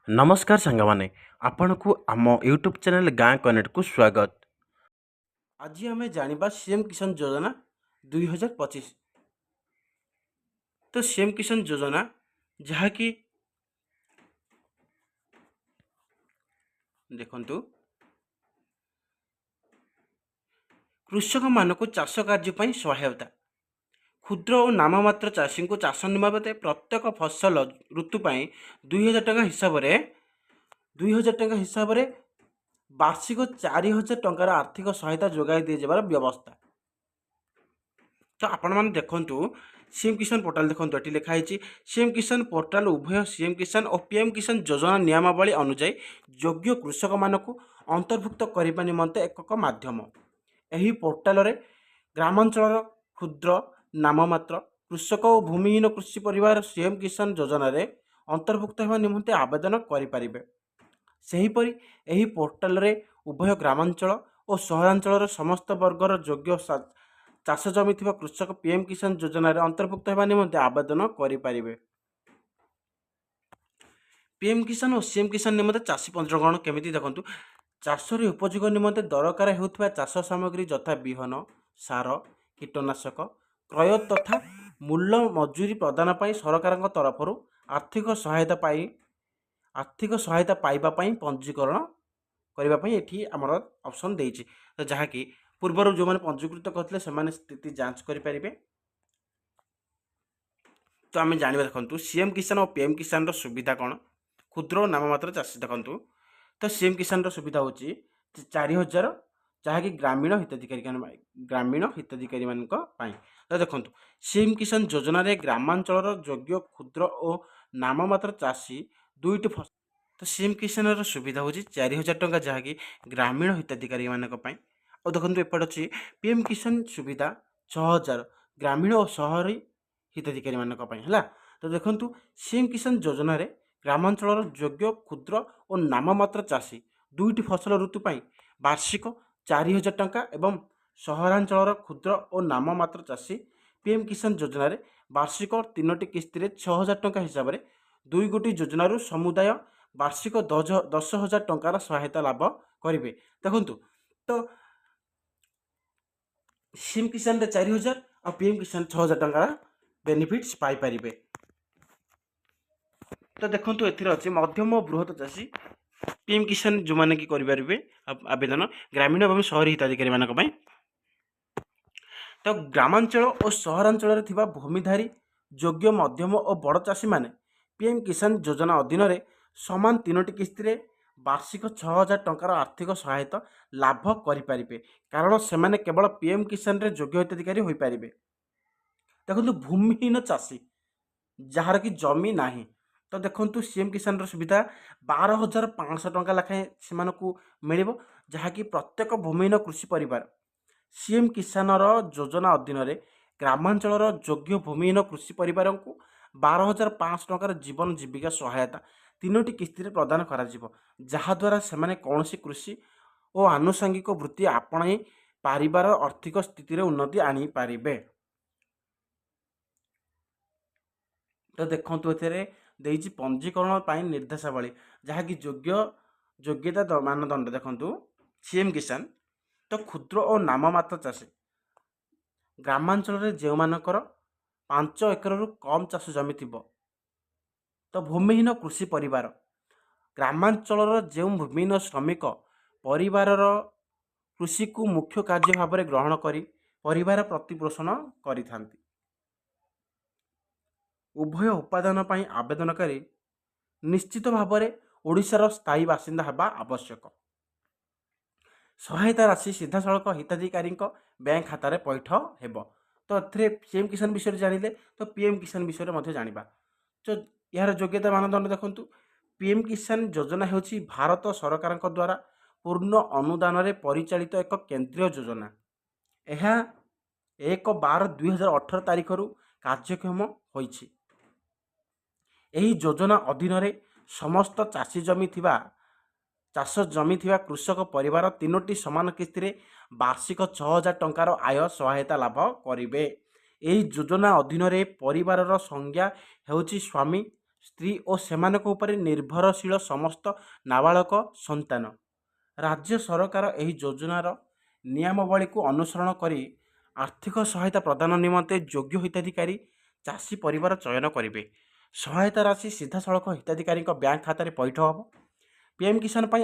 नमस्कार सांगमाने आपण को आम यूट्यूब चैनल गाँ कनेक्ट को स्वागत। आज आम जानिबा सीएम किसान योजना 2025। तो सीएम किसान योजना जहाँकि देखंतु कृषक मानक चाष कार्य पई सहायता क्षुद्र और नाममात्र चाषी को चाष निमते प्रत्येक फसल ऋतु पाई 2000 टଙ୍କା हिसाब रे वार्षिक 4000 टंकार आर्थिक सहायता जोगाई दी जाबार व्यवस्था। तो आपण मैंने देखु सीएम किसान पोर्टाल देखो ये लिखाई सीएम किसान पोर्टाल उभय सीएम किसान और पीएम किसान योजना नियमावली अनुଯାयी योग्य कृषक मानक अंतर्भुक्त करने निमंते एक माध्यम। यही पोर्टाल रे ग्रामांचल क्षुद्र नाममात्र कृषक और भूमिहीन कृषि परिवार सीएम किसान योजना रे अंतर्भुक्त होगा निमंते आवेदन करें। सेहीपरि यही पोर्टाल रे उभय ग्रामांचल और सहरांचल समस्त वर्गर योग्य चाष जमी थिबा कृषक पीएम किसान योजना रे अंतर्भुक्त होगा निमंते आवेदन करें। पीएम किसान और सीएम किसान निमंते चाषी पंजीकरण केमिति देखंतु चाषर उपयोग निमंते दरकार होउथिबा चाष सामग्री यथा बिहन सार कीटनाशक क्रय तथा मूल्य मजूरी प्रदान पाई सरकार तरफ आर्थिक सहायता पाइबा पाई पंजीकरण करबा पाई एठी हमर ऑप्शन देइछि। तो जहाँकि पूर्वर जो मैंने पंजीकृत करथिले सेमाने स्थिति जांच करि परिबे। तो आम जानवा देखु सीएम किसान और पीएम किसान रो सुविधा कौन क्षुद्र और नाममात्र चाषी देखु। तो सीएम किसान रो सुविधा हूँ 4000 जहाँकि ग्रामीण हिताधिकारी मान। तो देखो सीएम किसान योजना रे ग्रामांचल योग्य क्षुद्र और नाममात्र चाषी दुईट फसल। तो सीएम किसान रो सुविधा हूँ 4000 टंका जहाँकि ग्रामीण हिताधिकारी मान। और देखो एपट अच्छी पीएम किसान सुविधा 6000 ग्रामीण और शहरी हिताधिकारी मान। तो देखो सीएम किसान योजना रे ग्रामांचल योग्य क्षुद्र और नाममात्र चाषी दुईट फसल ऋतु पाई वार्षिक 4000 टंका एवं सहरांचल क्षुद्र और नाममात्र चाषी पीएम किसान योजना रे वार्षिक 3टी किस्ती 6000 टंका हिसाब से 2 गोटी योजन समुदाय वार्षिक 10,000 टंकार सहायता लाभ करेंगे। देखु तो सीएम किसान 4000 और पीएम किसान 6000 टंकार बेनिफिट्स पाई परिबे। तो देखो एथिर अच्छे मध्यम और बृहत चाषी पीएम किसान जो मैंने कि करें आवेदन ग्रामीण और शहरी हिताधिकारी मान। तो ग्रामांचल और सहरांचल भूमिधारी योग्य मध्यम और बड़ चाषी मैंने पीएम किसान योजना अधीन में समान 3टी किस्ती वार्षिक 6000 टंकार आर्थिक सहायता लाभ करें कारण से केवल पीएम किसान रे योग्य हिताधिकारी हो पारे। देखो भूमिहीन चाषी जार की जमी नाही तो देखो सीएम किसान सुविधा 12,500 टंका लाखाएं से मिल जहाँकि प्रत्येक भूमिहीन कृषि परिवार सीएम किसान योजना अधीन में ग्रामांचल योग्य भूमिहीन कृषि परिवार को 12,500 टंकार जीवन जीविका सहायता 3टी किस्ती प्रदान करा जहाद्वारा से कौन कृषि और आनुषंगिक वृत्ति आपणाई पारिबार आर्थिक स्थिति उन्नति आनी पारिबे। तो देखो ये पंजीकरण निर्देशावली जहाँकि योग्यता मानदंड देखो सीएम किसान तो क्षुद्र और नाममात्र चाषी ग्रामांचल जो मानकर 5 एकरु कम चाष जमी थी तो भूमिहीन कृषि परिवार ग्रामांचल जो भूमिहीन श्रमिक परिवार कृषि को मुख्य कार्य भाव में ग्रहण कर परिवार प्रतिपोषण करि उभय उपादान पाई आवेदनकारी निश्चित भाव में ओडिशार स्थायी बासिंदा होगा आवश्यक। सहायता राशि सीधा सड़क हिताधिकारी बैंक खाता पैठ हो। तो सीएम किसान विषय जानिले तो पीएम किसान विषय में जाना। तो यार योग्यता मानदंड देखु पीएम किसान योजना हूँ भारत सरकार द्वारा पूर्ण अनुदान रे परिचालित एक केंद्रीय योजना। यह 1/12/2018 तारीख कार्यक्षम होइछि। यही योजना अधीन रे समस्त चाषी जमी थिबा कृषक परिवार 3टी समान किस्ती वार्षिक 6,000 टंकार आय सहायता लाभ करेंगे। यही योजना अधीन रे परिवार संज्ञा हेउछि स्वामी ସ୍ତ୍ରୀ ଓ ସେମାନଙ୍କ ଉପରେ ନିର୍ଭରଶୀଳ ସମସ୍ତ ନାବାଳକ ସନ୍ତାନ। ରାଜ୍ୟ ସରକାର ଏହି ଯୋଜନାର ନିୟମାବଳୀକୁ ଅନୁସରଣ କରି ଆର୍ଥିକ ସହାୟତା ପ୍ରଦାନ ନିମନ୍ତେ ଯୋଗ୍ୟ ହିତାଧିକାରୀ ଚାଷୀ ପରିବାର ଚୟନ କରିବେ। ସହାୟତା ରାଶି ସିଧାସଳଖ ହିତାଧିକାରୀଙ୍କ ବ୍ୟାଙ୍କ ଖାତାରେ ପଇଠ ହେବ। ପିଏମ୍ କିଷାନ ପାଇଁ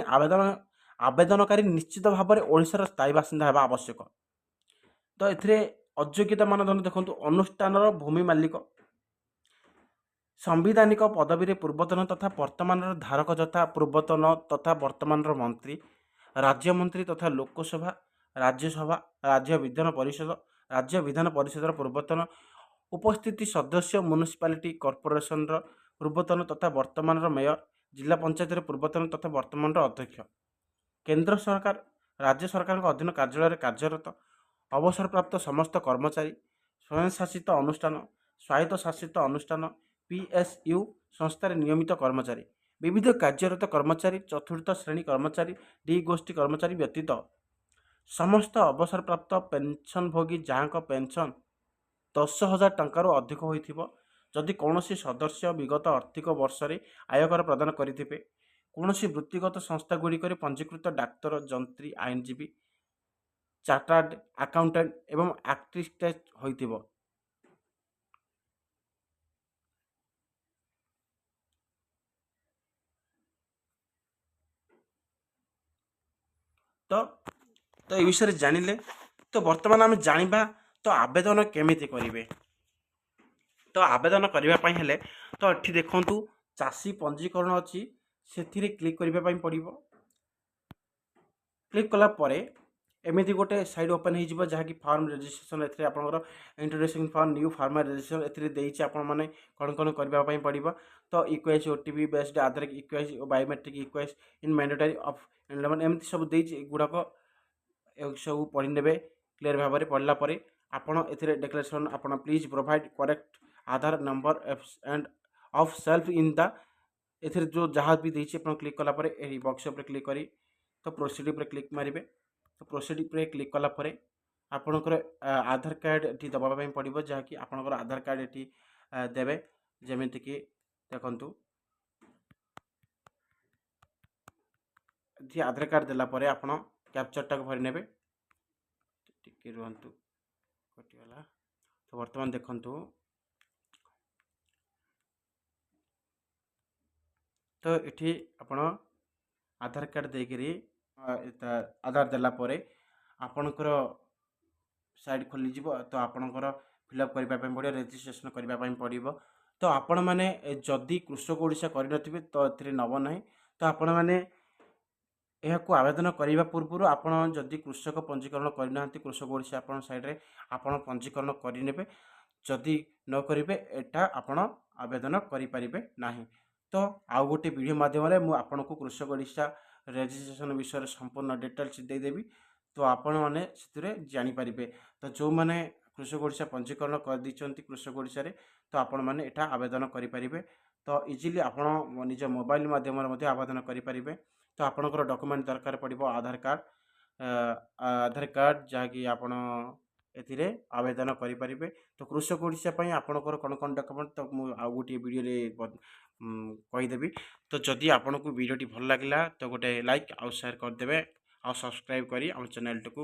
ଆବେଦନକାରୀ ନିଶ୍ଚିତ ଭାବରେ ଓଡ଼ିଶାର ସ୍ଥାୟୀ ବାସିନ୍ଦା ହେବା ଆବଶ୍ୟକ। ତ ଏଥିରେ ଅଯୋଗ୍ୟତା ମାନଦଣ୍ଡ ଦେଖନ୍ତୁ, ଅନୁଷ୍ଠାନର ଭୂମି ମାଲିକ, ସାମ୍ବିଧାନିକ ପଦବୀରେ ପୂର୍ବତନ ତଥା ବର୍ତ୍ତମାନର ଧାରକ ଯଥା ପୂର୍ବତନ ତଥା ବର୍ତ୍ତମାନର ମନ୍ତ୍ରୀ, ରାଜ୍ୟମନ୍ତ୍ରୀ ତଥା ଲୋକସଭା, ରାଜ୍ୟସଭା, ରାଜ୍ୟ ବିଧାନ ପରିଷଦର ପୂର୍ବତନ ଉପସ୍ଥିତି ସଦସ୍ୟ, ମ୍ୟୁନିସିପାଲିଟି କର୍ପୋରେସନର ପୂର୍ବତନ ତଥା ବର୍ତ୍ତମାନର ମେୟର, ଜିଲ୍ଲା ପଞ୍ଚାୟତର ପୂର୍ବତନ ତଥା ବର୍ତ୍ତମାନର ଅଧ୍ୟକ୍ଷ, କେନ୍ଦ୍ର ସରକାର ରାଜ୍ୟ ସରକାରଙ୍କ ଅଧୀନ କାର୍ଯ୍ୟାଳୟରେ କାର୍ଯ୍ୟରତ ଅବସରପ୍ରାପ୍ତ ସମସ୍ତ କର୍ମଚାରୀ, ସ୍ୱୟଂଶାସିତ ଅନୁଷ୍ଠାନ, ସ୍ୱାୟତ୍ତଶାସିତ ଅନୁଷ୍ଠାନ, PSU ସଂସ୍ଥାରେ ନିୟମିତ କର୍ମଚାରୀ, ବିବିଧ କାର୍ଯ୍ୟରତ କର୍ମଚାରୀ, ଚତୁର୍ଥ ଶ୍ରେଣୀ କର୍ମଚାରୀ, D ଗୋଷ୍ଠୀ କର୍ମଚାରୀ ବ୍ୟତୀତ ସମସ୍ତ ଅବସରପ୍ରାପ୍ତ ପେନସନଭୋଗୀ ଯାହାଙ୍କ ପେନସନ 10,000 ଟଙ୍କାରୁ ଅଧିକ ହୋଇଥିବ, ଯଦି କୌଣସି ସଦସ୍ୟ ବିଗତ ଆର୍ଥିକ ବର୍ଷରେ ଆୟକର ପ୍ରଦାନ କରିଥିବେ, କୌଣସି ବୃତ୍ତିଗତ ସଂସ୍ଥାଗୁଡ଼ିକରେ ପଞ୍ଜୀକୃତ ଡାକ୍ତର, ଯନ୍ତ୍ରୀ, ଆଇନଜୀବୀ, ଚାର୍ଟାର୍ଡ ଆକାଉଣ୍ଟାଣ୍ଟ ଏବଂ ଆକ୍ଟିଭିଷ୍ଟ ହୋଇଥିବ। ତ ତ ଏ ବିଷୟରେ ଜାଣିଲେ, ତ ବର୍ତ୍ତମାନ ଆମେ ଜାଣିବା ତ ଆବେଦନ କେମିତି କରିବେ। ତ ଆବେଦନ କରିବା ପାଇଁ ହେଲେ ତ ଏଠି ଦେଖନ୍ତୁ ଚାଷୀ ପଞ୍ଜୀକରଣ ଅଛି, ସେଥିରେ କ୍ଲିକ୍ କରିବା ପାଇଁ ପଡ଼ିବ। କ୍ଲିକ୍ କଲା ପରେ ଏମିତି ଗୋଟେ ସାଇଟ୍ ଓପନ୍ ହେଇଯିବ, ଯାହାକି ଫର୍ମ ରେଜିଷ୍ଟ୍ରେସନ୍। ଏଥିରେ ଆପଣଙ୍କର introduction form, new farmer registration ଏଥିରେ ଦେଇଛି ଆପଣମାନେ କ'ଣ କରିବା ପାଇଁ ପଡ଼ିବ। ତ eKYC OTP based Aadhaar eKYC ଓ biometric eKYC in mandatory of enrolment, ଏମିତି ସବୁ ଦେଇଛି। ଏଗୁଡ଼ାକ ସବୁ ପଢ଼ି ନେବେ। କ୍ଲିୟର ଭାବରେ ପଢ଼ିଲା ପରେ ଆପଣ ଏଥିରେ ଡେକ୍ଲାରେସନ୍, ଆପଣ please provide correct Aadhaar number and of self in the, ଏଥିରେ ଯେଉଁ ଯାହା ବି ଦେଇଛି ଆପଣ କ୍ଲିକ୍ କଲା ପରେ ଏହି ବକ୍ସ ଉପରେ କ୍ଲିକ୍ କରି ତ ପ୍ରୋସିଡ୍ ଉପରେ କ୍ଲିକ୍ ମାରିବେ। ତ ପ୍ରୋସିଡ୍ ଉପରେ କ୍ଲିକ୍ କଲା ପରେ ଆପଣଙ୍କର ଆଧାର କାର୍ଡ଼ ଏଠି ଦେବା ପାଇଁ ପଡ଼ିବ, ଯାହାକି ଆପଣଙ୍କର ଆଧାର କାର୍ଡ଼ ଏଠି ଦେବେ। ଯେମିତିକି ଦେଖନ୍ତୁ ଏଠି ଆଧାର କାର୍ଡ଼ ଦେଲା ପରେ ଆପଣ କ୍ୟାପଚରଟାକୁ ଭରି ନେବେ। ଟିକେ ରୁହନ୍ତୁ, କଟିଗଲା। ତ ବର୍ତ୍ତମାନ ଦେଖନ୍ତୁ, ତ ଏଠି ଆପଣ ଆଧାର କାର୍ଡ଼ ଦେଇକରି ଆଧାର ଦେଲା ପରେ ଆପଣଙ୍କର ସାଇଟ୍ ଖୋଲିଯିବ। ତ ଆପଣଙ୍କର ଫିଲ୍ଅପ୍ କରିବା ପାଇଁ ପଡ଼ିବ, ରେଜିଷ୍ଟ୍ରେସନ୍ କରିବା ପାଇଁ ପଡ଼ିବ। ତ ଆପଣମାନେ ଯଦି କୃଷକ ଓଡ଼ିଶା କରିନଥିବେ ତ ଏଥିରେ ନେବ ନାହିଁ। ତ ଆପଣମାନେ ଏହାକୁ ଆବେଦନ କରିବା ପୂର୍ବରୁ ଆପଣ ଯଦି କୃଷକ ପଞ୍ଜୀକରଣ କରିନାହାନ୍ତି କୃଷକ ଓଡ଼ିଶା ଆପଣ ସାଇଟ୍ରେ ଆପଣ ପଞ୍ଜୀକରଣ କରିନେବେ। ଯଦି ନ କରିବେ ଏଟା ଆପଣ ଆବେଦନ କରିପାରିବେ ନାହିଁ। ତ ଆଉ ଗୋଟେ ଭିଡ଼ିଓ ମାଧ୍ୟମରେ ମୁଁ ଆପଣଙ୍କୁ କୃଷକ ଓଡ଼ିଶା ରେଜିଷ୍ଟ୍ରେସନ୍ ବିଷୟରେ ସମ୍ପୂର୍ଣ୍ଣ ଡିଟେଲ୍ସ ଦେଇଦେବି। ତ ଆପଣମାନେ ସେଥିରେ ଜାଣିପାରିବେ। ତ ଯେଉଁମାନେ କୃଷକ ଓଡ଼ିଶା ପଞ୍ଜୀକରଣ କରିଦେଇଛନ୍ତି କୃଷକ ଓଡ଼ିଶାରେ, ତ ଆପଣମାନେ ଏଟା ଆବେଦନ କରିପାରିବେ। ତ ଇଜିଲି ଆପଣ ନିଜ ମୋବାଇଲ ମାଧ୍ୟମରେ ମଧ୍ୟ ଆବେଦନ କରିପାରିବେ। ତ ଆପଣଙ୍କର ଡକୁମେଣ୍ଟ ଦରକାର ପଡ଼ିବ ଆଧାର କାର୍ଡ଼, ଯାହାକି ଆପଣ ଏଥିରେ ଆବେଦନ କରିପାରିବେ। ତ କୃଷକ ଓଡ଼ିଶା ପାଇଁ ଆପଣଙ୍କର କ'ଣ ଡକୁମେଣ୍ଟ ତ ମୁଁ ଆଉ ଗୋଟିଏ ଭିଡ଼ିଓରେ କହିଦେବି। ତ ଯଦି ଆପଣଙ୍କୁ ଭିଡ଼ିଓଟି ଭଲ ଲାଗିଲା ତ ଗୋଟେ ଲାଇକ୍ ଆଉ ସେୟାର କରିଦେବେ, ଆଉ ସବସ୍କ୍ରାଇବ୍ କରି ଆମ ଚ୍ୟାନେଲଟିକୁ